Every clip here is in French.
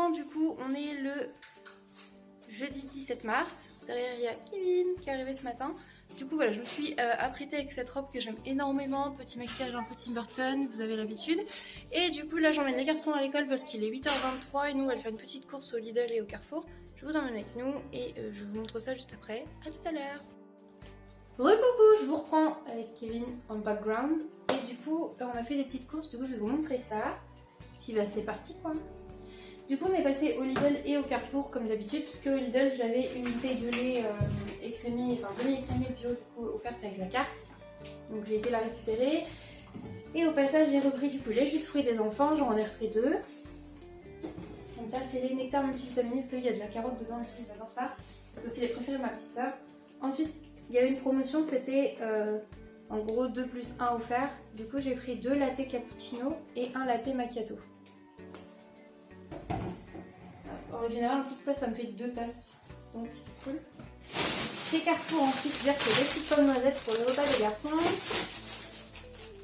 moment du coup on est le jeudi 17 mars. Derrière il y a Kevin qui est arrivé ce matin. Du coup voilà, je me suis apprêtée avec cette robe que j'aime énormément, petit maquillage un peu Tim Burton, vous avez l'habitude. Et du coup là j'emmène les garçons à l'école parce qu'il est 8h23 et nous on va faire une petite course au Lidl et au Carrefour. Je vous emmène avec nous et je vous montre ça juste après. À tout à l'heure. Recoucou, je vous reprends avec Kevin en background. Et du coup on a fait des petites courses, du coup je vais vous montrer ça. Puis bah c'est parti quoi. Du coup on est passé au Lidl et au Carrefour comme d'habitude, puisque au Lidl j'avais une bouteille de lait écrémé, enfin demi-écrémé bio du coup offerte avec la carte. Donc j'ai été la récupérer. Et au passage j'ai repris du coup les jus de fruits des enfants, j'en ai repris 2. Comme ça c'est les nectars multivitaminés, vous savez il y a de la carotte dedans et tout, j'adore ça. C'est aussi les préférés de ma petite soeur. Ensuite il y avait une promotion, c'était en gros 2 plus 1 offert. Du coup j'ai pris 2 latte cappuccino et 1 latte macchiato. En général, en plus ça me fait 2 tasses, donc c'est cool. Chez Carrefour ensuite, j'ai pris des petites pommes noisettes pour le repas des garçons,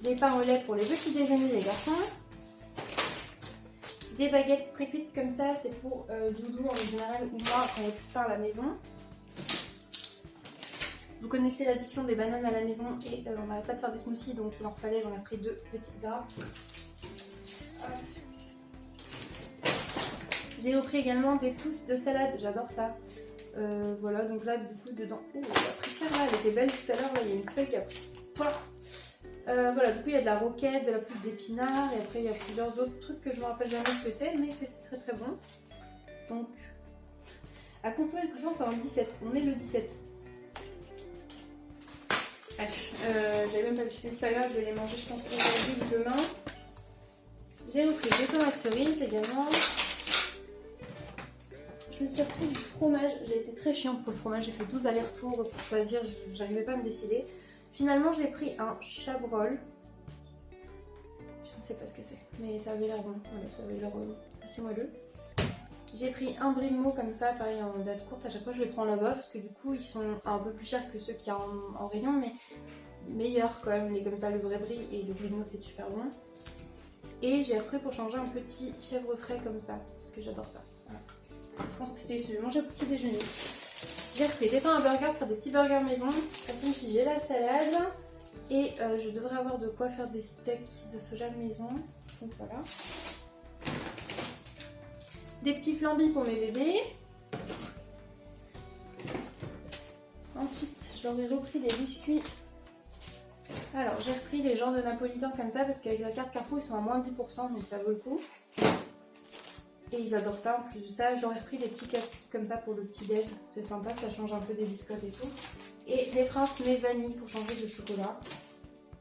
des pains au lait pour les petits déjeuners des garçons, des baguettes pré-cuites comme ça, c'est pour Doudou en général ou moi quand il n'y a plus de pain à la maison. Vous connaissez l'addiction des bananes à la maison et on n'arrête pas de faire des smoothies, donc il en fallait, j'en ai pris 2 petites grappes. J'ai repris également des pousses de salade, j'adore ça. Voilà, donc là du coup dedans, oh elle a pris cher là, elle était belle tout à l'heure, là il y a une feuille qui a pris. Voilà, du coup il y a de la roquette, de la pousse d'épinards et après il y a plusieurs autres trucs que je me rappelle jamais ce que c'est, mais que c'est très très bon. Donc, à consommer de préférence avant le 17, on est le 17. Bref, j'avais même pas vu, mais c'est pas grave, je vais les manger je pense aujourd'hui ou demain. J'ai repris des tomates cerises également. Je me suis repris du fromage, j'ai été très chiante pour le fromage, j'ai fait 12 allers-retours pour choisir, j'arrivais pas à me décider. Finalement j'ai pris un chabrol, je ne sais pas ce que c'est, mais ça avait l'air bon, voilà, ça avait l'air assez moelleux. J'ai pris un brie de meaux comme ça, pareil en date courte, à chaque fois je les prends là-bas parce que du coup ils sont un peu plus chers que ceux qu'il y a en rayon, mais meilleurs quand même, les comme ça, le vrai brie et le brie de meaux c'est super bon. Et j'ai repris pour changer un petit chèvre frais comme ça, parce que j'adore ça. Voilà. Je pense que c'est ce que je mangeais au petit déjeuner. J'ai repris des pains à burger pour faire des petits burgers maison. Comme si j'ai la salade. Et je devrais avoir de quoi faire des steaks de soja maison. Donc voilà. Des petits flambis pour mes bébés. Ensuite, je leur ai repris des biscuits. Alors, j'ai repris les genres de napolitains comme ça parce qu'avec la carte Carrefour, ils sont à moins 10%, donc ça vaut le coup. Et ils adorent ça. En plus de ça, j'aurais repris des petits casse comme ça pour le petit déj. C'est sympa, ça change un peu des biscottes et tout. Et des Prince mais vanille pour changer de chocolat.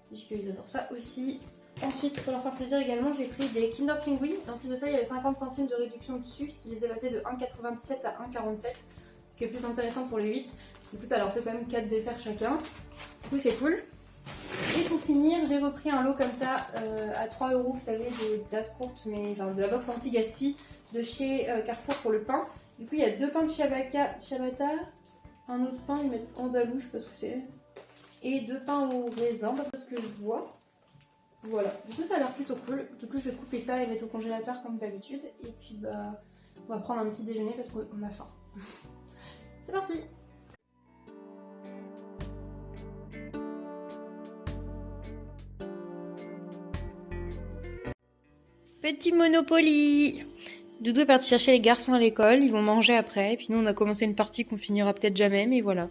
Puisqu'ils adorent ça aussi. Ensuite, pour leur faire plaisir également, j'ai pris des Kinder Pingui. En plus de ça, il y avait 50 centimes de réduction dessus, ce qui les est passé de 1,97 à 1,47. Ce qui est plus intéressant pour les 8. Du coup, ça leur fait quand même 4 desserts chacun. Du coup, c'est cool. Et pour finir, j'ai repris un lot comme ça à 3 €, vous savez, des dates courtes, mais enfin, de la box anti-gaspi de chez Carrefour pour le pain. Du coup, il y a 2 pains de ciabatta, un autre pain, ils mettent andalou, je sais pas ce que c'est, et 2 pains au raisin, d'après ce que je vois. Voilà, du coup, ça a l'air plutôt cool. Du coup, je vais couper ça et mettre au congélateur comme d'habitude. Et puis, bah, on va prendre un petit déjeuner parce qu'on a faim. C'est parti! Petit Monopoly. Doudou est parti chercher les garçons à l'école, ils vont manger après, et puis nous on a commencé une partie qu'on finira peut-être jamais, mais voilà.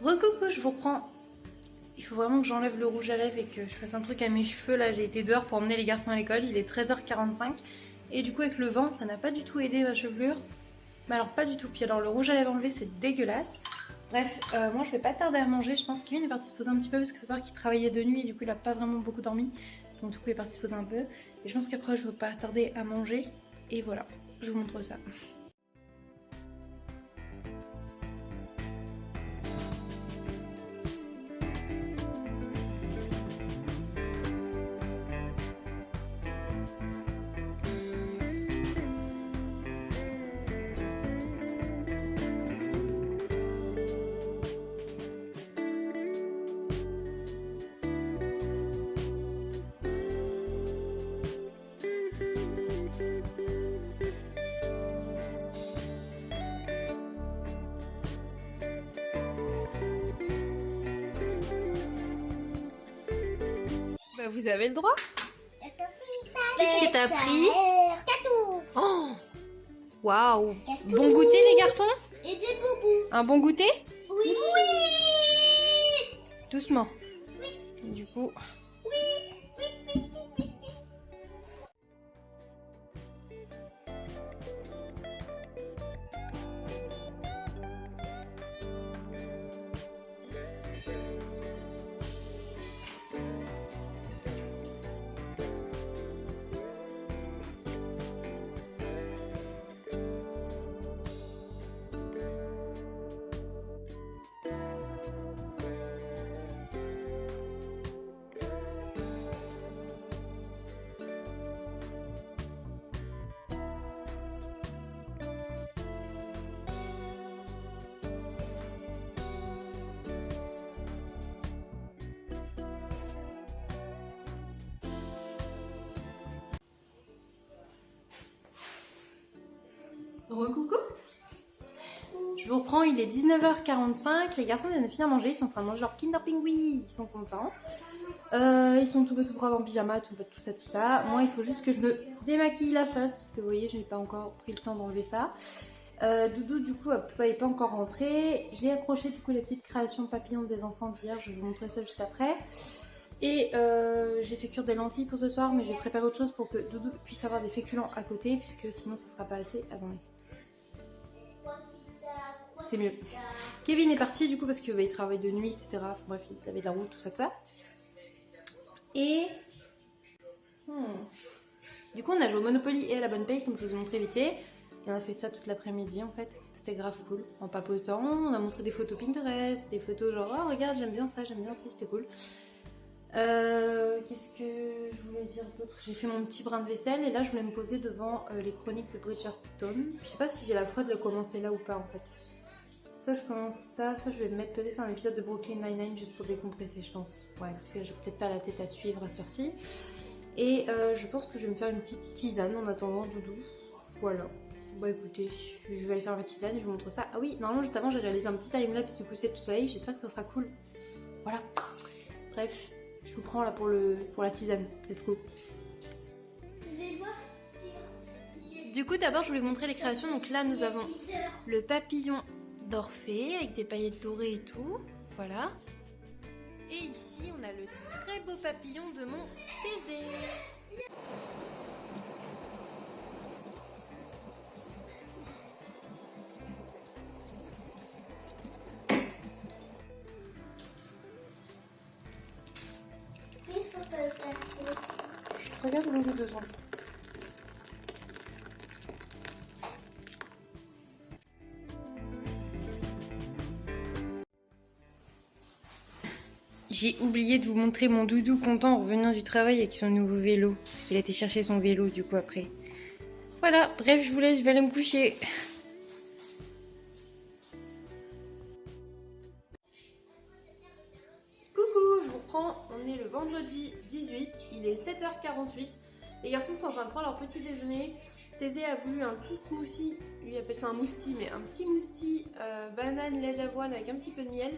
Recoucou, je vous reprends. Il faut vraiment que j'enlève le rouge à lèvres et que je fasse un truc à mes cheveux. Là, j'ai été dehors pour emmener les garçons à l'école. Il est 13h45. Et du coup, avec le vent, ça n'a pas du tout aidé ma chevelure. Mais alors, pas du tout. Puis alors, le rouge à lèvres enlevé, c'est dégueulasse. Bref, moi, je vais pas tarder à manger. Je pense qu'il est parti se poser un petit peu parce qu'il faut savoir qu'il travaillait de nuit et du coup, il a pas vraiment beaucoup dormi. Donc, du coup, il est parti se poser un peu. Et je pense qu'après, je vais pas tarder à manger. Et voilà, je vous montre ça. vous avez le droit. Qu'est-ce que t'as pris? Oh, waouh. Bon goûter les garçons? Et des boubous. Un bon goûter? Oui. Doucement. Du coup... Recoucou. Je vous reprends, il est 19h45. Les garçons viennent de finir à manger. Ils sont en train de manger leur Kinder Pingui. Ils sont contents. Ils sont tout braves en pyjama, tout ça. Moi, il faut juste que je me démaquille la face. Parce que vous voyez, je n'ai pas encore pris le temps d'enlever ça. Doudou, du coup, n'est pas encore rentré. J'ai accroché du coup les petites créations papillons des enfants d'hier. Je vais vous montrer ça juste après. Et j'ai fait cuire des lentilles pour ce soir. Mais je vais préparer autre chose pour que Doudou puisse avoir des féculents à côté. Puisque sinon, ça ne sera pas assez. Attendez. C'est mieux. Kevin est parti du coup parce qu'il travaille de nuit, etc. Enfin, bref, il avait de la route, tout ça. Et du coup, on a joué au Monopoly et à la bonne paye, comme je vous ai montré vite fait. Et on a fait ça toute l'après-midi en fait. C'était grave cool. En papotant, on a montré des photos Pinterest, des photos genre oh regarde, j'aime bien ça, c'était cool. Qu'est-ce que je voulais dire d'autre? J'ai fait mon petit brin de vaisselle et là je voulais me poser devant les chroniques de Bridgerton. Je sais pas si j'ai la foi de le commencer là ou pas en fait. Soit je commence ça, soit je vais mettre peut-être un épisode de Brooklyn Nine-Nine juste pour décompresser, je pense. Ouais, parce que j'ai peut-être pas la tête à suivre à cette heure-ci. Et je pense que je vais me faire une petite tisane en attendant Doudou. Voilà. Bah écoutez, je vais aller faire ma tisane, je vous montre ça. Ah oui, normalement juste avant j'ai réalisé un petit timelapse du coucher de soleil, j'espère que ça sera cool. Voilà. Bref, je vous prends là pour la tisane. Let's go. Je vais voir si... Du coup d'abord je voulais vous montrer les créations. Donc là nous avons le papillon d'Orphée avec des paillettes dorées et tout, voilà. Et ici on a le très beau papillon de mon Thésée. Je regarde le jeu 2 secondes. J'ai oublié de vous montrer mon Doudou content en revenant du travail avec son nouveau vélo. Parce qu'il a été chercher son vélo du coup après. Voilà, bref, je vous laisse, je vais aller me coucher. Coucou, je vous reprends. On est le vendredi 18, il est 7h48. Les garçons sont en train de prendre leur petit déjeuner. Thésée a voulu un petit smoothie, lui il appelle ça un mousti, mais un petit mousti banane, lait d'avoine avec un petit peu de miel.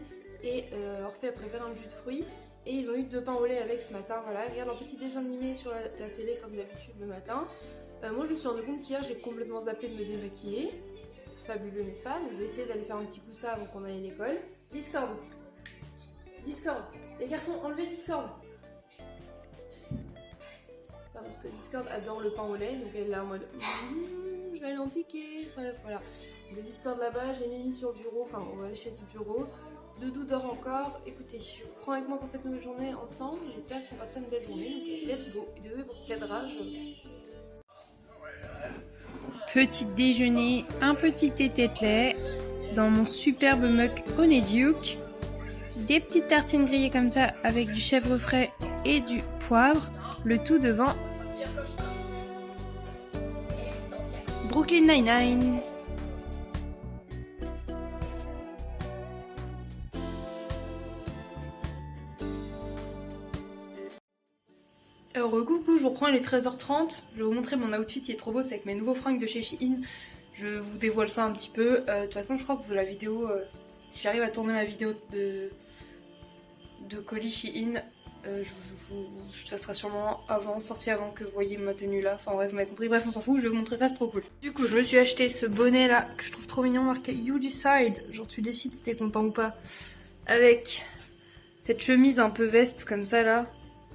Et Orphée a préféré un jus de fruits. Et ils ont eu 2 pains au lait avec ce matin. Voilà, ils regardent leur petit dessin animé sur la télé comme d'habitude le matin. Moi je me suis rendu compte qu'hier j'ai complètement zappé de me démaquiller. Fabuleux, n'est-ce pas? Donc je vais essayer d'aller faire un petit coup ça avant qu'on aille à l'école. Discord. Les garçons, enlevez Discord. Pardon, parce que Discord adore le pain au lait. Donc elle est là en mode je vais aller en piquer. Voilà. Le Discord là-bas, j'ai mis sur le bureau. Enfin, on va aller chez du bureau. Doudou dort encore. Écoutez, je vous prends avec moi pour cette nouvelle journée ensemble. J'espère qu'on passera une belle journée. Donc, let's go. Et désolé pour ce cadrage. Petit déjeuner, un petit thé tête lait dans mon superbe mug Honeyduke. Des petites tartines grillées comme ça avec du chèvre frais et du poivre. Le tout devant Brooklyn Nine-Nine. Alors coucou, je vous reprends, il est 13h30. Je vais vous montrer mon outfit, il est trop beau, c'est avec mes nouveaux fringues de chez Shein. Je vous dévoile ça un petit peu. De toute façon, je crois que la vidéo, si j'arrive à tourner ma vidéo de colis Shein, Ça sera sûrement sorti avant que vous voyez ma tenue là. Enfin bref, vous m'avez compris. Bref, on s'en fout, je vais vous montrer ça, c'est trop cool. Du coup, je me suis acheté ce bonnet là que je trouve trop mignon, marqué You Decide. Genre, tu décides si t'es content ou pas. Avec cette chemise un peu veste comme ça là.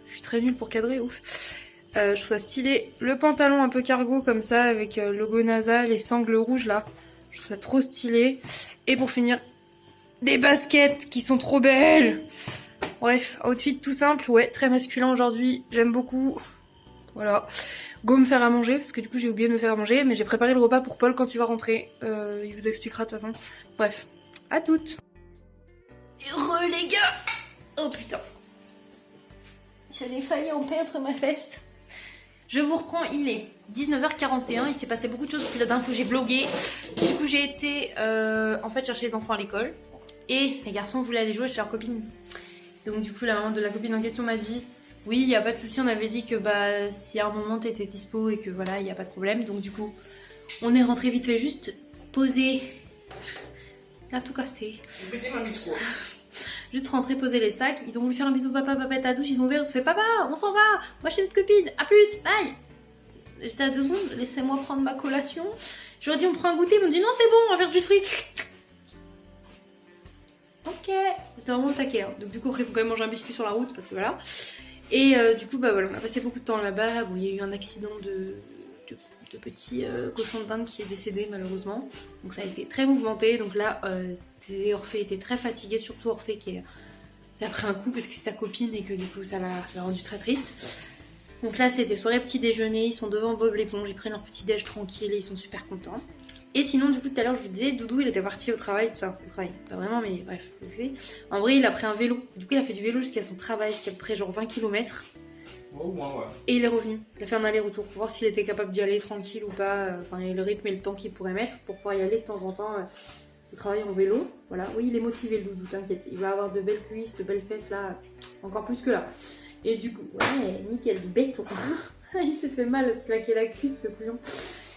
Je suis très nulle pour cadrer, ouf. Je trouve ça stylé. Le pantalon un peu cargo comme ça avec logo NASA, les sangles rouges là. Je trouve ça trop stylé. Et pour finir, des baskets qui sont trop belles. Bref, outfit tout simple, ouais, très masculin aujourd'hui, j'aime beaucoup. Voilà. Go me faire à manger, parce que du coup j'ai oublié de me faire à manger, mais j'ai préparé le repas pour Paul quand il va rentrer. Il vous expliquera de toute façon. Bref, à toutes. Heureux les gars. Oh putain. J'avais failli en perdre ma veste. Je vous reprends, il est 19h41, il s'est passé beaucoup de choses depuis la dernière fois que j'ai vlogué. Du coup j'ai été en fait chercher les enfants à l'école. Et les garçons voulaient aller jouer chez leur copine. Donc du coup la maman de la copine en question m'a dit oui, il n'y a pas de souci, on avait dit que bah si à un moment t'étais dispo et que voilà, il n'y a pas de problème. Donc du coup on est rentré vite fait, juste poser. Il a tout cassé. Juste rentrer, poser les sacs. Ils ont voulu faire un bisou papa, papa est à la douche, ils ont ouvert, on se fait papa, on s'en va, moi chez notre copine, à plus, bye. J'étais à 2 secondes, laissez-moi prendre ma collation. Je leur ai dit on prend un goûter, ils m'ont dit non c'est bon, on va faire du fruit. Ok, c'était vraiment au taquet. Hein. Donc du coup après ils ont quand même mangé un biscuit sur la route parce que voilà. Et du coup bah voilà, on a passé beaucoup de temps là-bas. Bon, il y a eu un accident de petit cochon de dinde qui est décédé malheureusement. Donc ça a été très mouvementé. Donc là Orphée était très fatigué, surtout Orphée qui a pris un coup parce que c'est sa copine et que du coup ça l'a rendu très triste. Donc là c'était soirée petit déjeuner, ils sont devant Bob l'éponge, ils prennent leur petit déj tranquille et ils sont super contents. Et sinon, du coup, tout à l'heure, je vous disais, Doudou, il était parti au travail, enfin, au travail, pas vraiment, mais bref, vous savez. En vrai, il a pris un vélo. Du coup, il a fait du vélo jusqu'à son travail, ce qui est à peu près genre 20 km. Au moins, ouais. Et il est revenu. Il a fait un aller-retour pour voir s'il était capable d'y aller tranquille ou pas. Enfin, le rythme et le temps qu'il pourrait mettre pour pouvoir y aller de temps en temps au travail en vélo. Voilà. Oui, il est motivé, le Doudou, t'inquiète. Il va avoir de belles cuisses, de belles fesses, là, encore plus que là. Et du coup, ouais, nickel, du béton. Il s'est fait mal à se claquer la cuisse, ce couillon.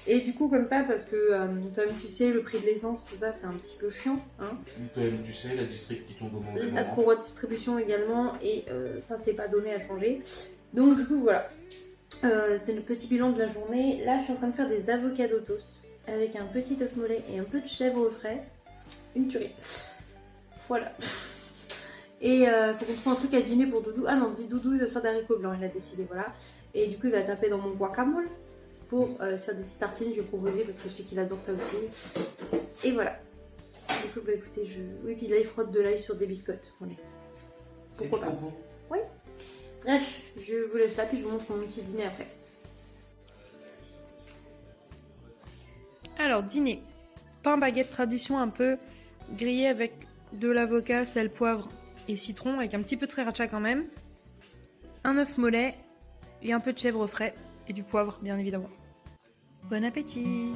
Et du coup, comme ça, parce que, toi-même, tu sais, le prix de l'essence, tout ça, c'est un petit peu chiant. Hein. Toi-même, tu sais, la district qui tombe au moment. La courroie de distribution également, et ça, c'est pas donné à changer. Donc, du coup, voilà. C'est le petit bilan de la journée. Là, je suis en train de faire des avocados toast avec un petit œuf mollet et un peu de chèvre frais. Une tuerie. Voilà. Et faut qu'on trouve un truc à dîner pour Doudou. Ah non, dit Doudou, il va se faire d'haricots blancs, il a décidé, voilà. Et du coup, il va taper dans mon guacamole. Pour sur des petites tartines, je vais proposer parce que je sais qu'il adore ça aussi. Et voilà. Du coup, bah écoutez, oui, puis là, il frotte de l'ail sur des biscottes. Voilà. Pourquoi pas. Bon. Oui. Bref, je vous laisse là, puis je vous montre mon petit dîner après. Alors, dîner. Pain baguette tradition un peu grillé avec de l'avocat, sel, poivre et citron, avec un petit peu de sriracha quand même. Un œuf mollet et un peu de chèvre frais. Et du poivre, bien évidemment. Bon appétit!